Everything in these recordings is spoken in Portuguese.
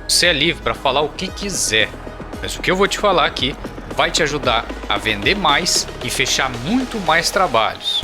Você é livre para falar o que quiser, mas o que eu vou te falar aqui vai te ajudar a vender mais e fechar muito mais trabalhos.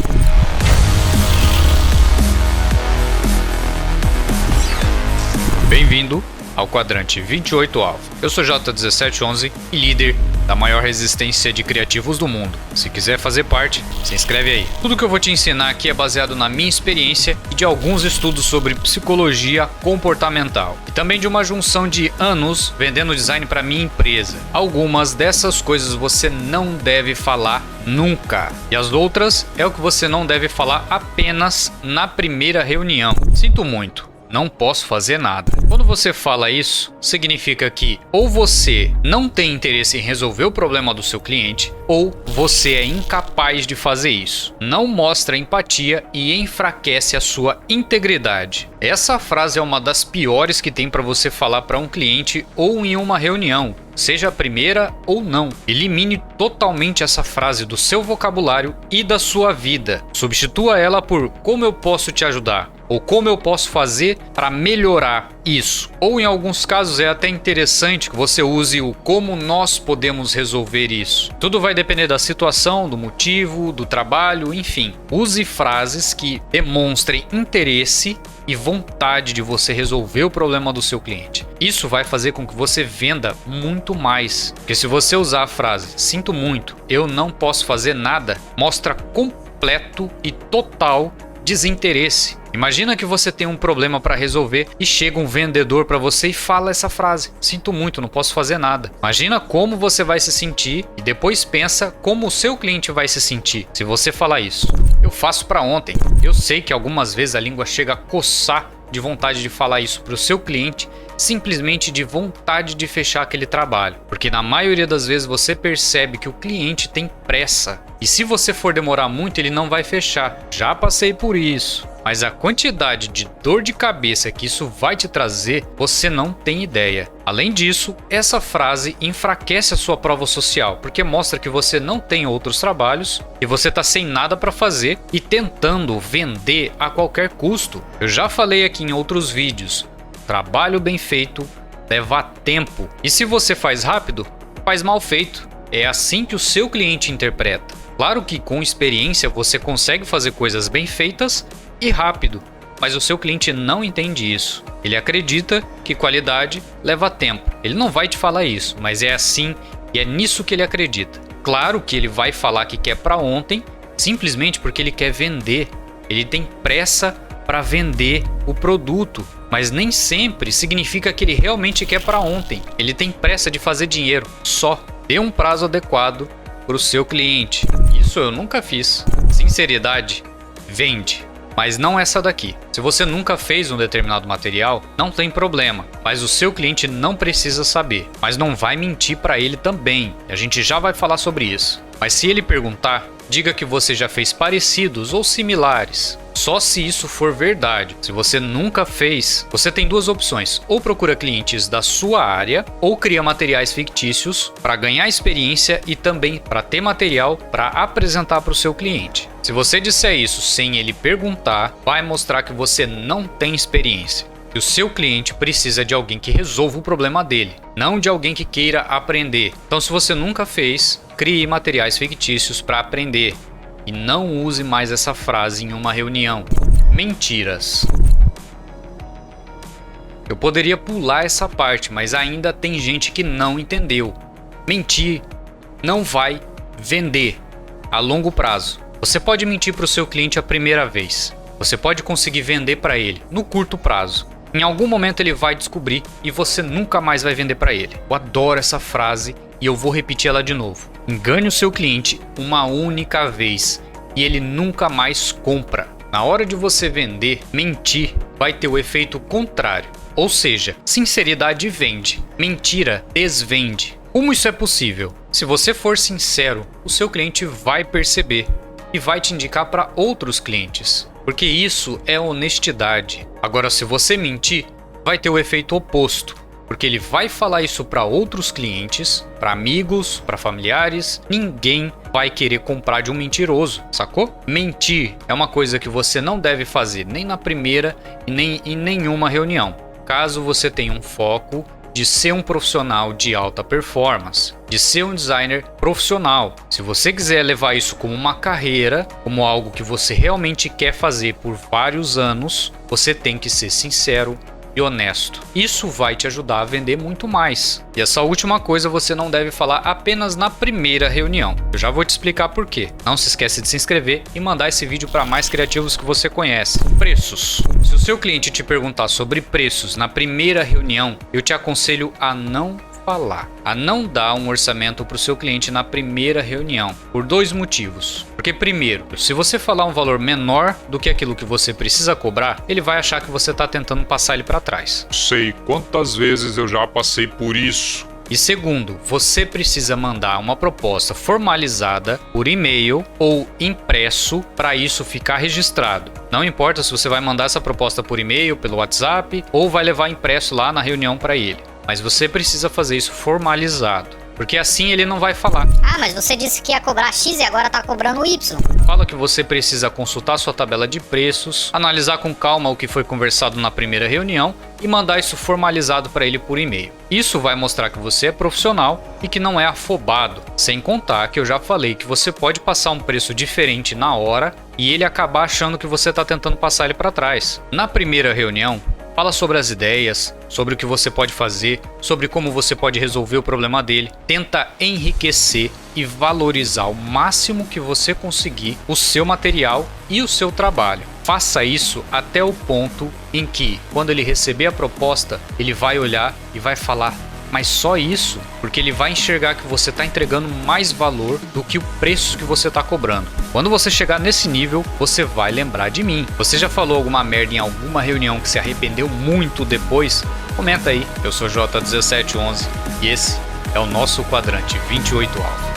Bem-vindo ao quadrante 28 Alpha. Eu sou J1711 e líder da maior resistência de criativos do mundo. Se quiser fazer parte, se inscreve aí. Tudo que eu vou te ensinar aqui é baseado na minha experiência e de alguns estudos sobre psicologia comportamental. E também de uma junção de anos vendendo design para minha empresa. Algumas dessas coisas você não deve falar nunca. E as outras é o que você não deve falar apenas na primeira reunião. Sinto muito. Não posso fazer nada. Quando você fala isso, significa que ou você não tem interesse em resolver o problema do seu cliente, ou você é incapaz de fazer isso. Não mostra empatia e enfraquece a sua integridade. Essa frase é uma das piores que tem para você falar para um cliente ou em uma reunião, seja a primeira ou não. Elimine totalmente essa frase do seu vocabulário e da sua vida. Substitua ela por como eu posso te ajudar, ou como eu posso fazer para melhorar isso. Ou em alguns casos é até interessante que você use o como nós podemos resolver isso. Tudo vai depender da situação, do motivo, do trabalho, enfim. Use frases que demonstrem interesse e vontade de você resolver o problema do seu cliente. Isso vai fazer com que você venda muito mais. Porque se você usar a frase "sinto muito, eu não posso fazer nada", mostra completo e total desinteresse. Imagina que você tem um problema para resolver e chega um vendedor para você e fala essa frase: "Sinto muito, não posso fazer nada". Imagina como você vai se sentir e depois pensa como o seu cliente vai se sentir se você falar isso. Eu faço para ontem. Eu sei que algumas vezes a língua chega a coçar de vontade de falar isso para o seu cliente, simplesmente de vontade de fechar aquele trabalho. Porque na maioria das vezes você percebe que o cliente tem pressa. E se você for demorar muito, ele não vai fechar. Já passei por isso. Mas a quantidade de dor de cabeça que isso vai te trazer, você não tem ideia. Além disso, essa frase enfraquece a sua prova social, porque mostra que você não tem outros trabalhos e você está sem nada para fazer e tentando vender a qualquer custo. Eu já falei aqui em outros vídeos, trabalho bem feito leva tempo. E se você faz rápido, faz mal feito. É assim que o seu cliente interpreta. Claro que com experiência você consegue fazer coisas bem feitas e rápido, mas o seu cliente não entende isso. Ele acredita que qualidade leva tempo. Ele não vai te falar isso, mas é assim e é nisso que ele acredita. Claro que ele vai falar que quer para ontem, simplesmente porque ele quer vender. Ele tem pressa para vender o produto, mas nem sempre significa que ele realmente quer para ontem. Ele tem pressa de fazer dinheiro. Só dê um prazo adequado para o seu cliente. Isso eu nunca fiz. Sinceridade vende. Mas não essa daqui. Se você nunca fez um determinado material, não tem problema, mas o seu cliente não precisa saber. Mas não vai mentir para ele também. A gente já vai falar sobre isso. Mas se ele perguntar, diga que você já fez parecidos ou similares. Só se isso for verdade. Se você nunca fez, você tem duas opções: ou procura clientes da sua área, ou cria materiais fictícios para ganhar experiência e também para ter material para apresentar para o seu cliente. Se você disser isso sem ele perguntar, vai mostrar que você não tem experiência. E o seu cliente precisa de alguém que resolva o problema dele, não de alguém que queira aprender. Então, se você nunca fez, crie materiais fictícios para aprender. E não use mais essa frase em uma reunião. Mentiras. Eu poderia pular essa parte, mas ainda tem gente que não entendeu. Mentir não vai vender a longo prazo. Você pode mentir para o seu cliente a primeira vez. Você pode conseguir vender para ele no curto prazo. Em algum momento ele vai descobrir e você nunca mais vai vender para ele. Eu adoro essa frase e eu vou repetir ela de novo. Engane o seu cliente uma única vez e ele nunca mais compra. Na hora de você vender, mentir vai ter o efeito contrário. Ou seja, sinceridade vende, mentira desvende. Como isso é possível? Se você for sincero, o seu cliente vai perceber e vai te indicar para outros clientes, porque isso é honestidade. Agora, se você mentir, vai ter o efeito oposto, porque ele vai falar isso para outros clientes, para amigos, para familiares. Ninguém vai querer comprar de um mentiroso, sacou? Mentir é uma coisa que você não deve fazer nem na primeira e nem em nenhuma reunião. Caso você tenha um foco de ser um profissional de alta performance, de ser um designer profissional. Se você quiser levar isso como uma carreira, como algo que você realmente quer fazer por vários anos, você tem que ser sincero e honesto. Isso vai te ajudar a vender muito mais. E essa última coisa você não deve falar apenas na primeira reunião. Eu já vou te explicar por quê. Não se esquece de se inscrever e mandar esse vídeo para mais criativos que você conhece. Preços. Se o seu cliente te perguntar sobre preços na primeira reunião, eu te aconselho a não falar, a não dar um orçamento para o seu cliente na primeira reunião, por dois motivos. Porque primeiro, se você falar um valor menor do que aquilo que você precisa cobrar, ele vai achar que você está tentando passar ele para trás. Sei quantas vezes eu já passei por isso. E segundo, você precisa mandar uma proposta formalizada por e-mail ou impresso para isso ficar registrado. Não importa se você vai mandar essa proposta por e-mail, pelo WhatsApp ou vai levar impresso lá na reunião para ele. Mas você precisa fazer isso formalizado, porque assim ele não vai falar. Ah, mas você disse que ia cobrar X e agora tá cobrando Y. Fala que você precisa consultar sua tabela de preços, analisar com calma o que foi conversado na primeira reunião e mandar isso formalizado para ele por e-mail. Isso vai mostrar que você é profissional e que não é afobado. Sem contar que eu já falei que você pode passar um preço diferente na hora e ele acabar achando que você está tentando passar ele para trás. Na primeira reunião, fala sobre as ideias, sobre o que você pode fazer, sobre como você pode resolver o problema dele. Tenta enriquecer e valorizar o máximo que você conseguir o seu material e o seu trabalho. Faça isso até o ponto em que, quando ele receber a proposta, ele vai olhar e vai falar: mas só isso? Porque ele vai enxergar que você está entregando mais valor do que o preço que você está cobrando. Quando você chegar nesse nível, você vai lembrar de mim. Você já falou alguma merda em alguma reunião que se arrependeu muito depois? Comenta aí. Eu sou J1711 e esse é o nosso quadrante 28 Alpha.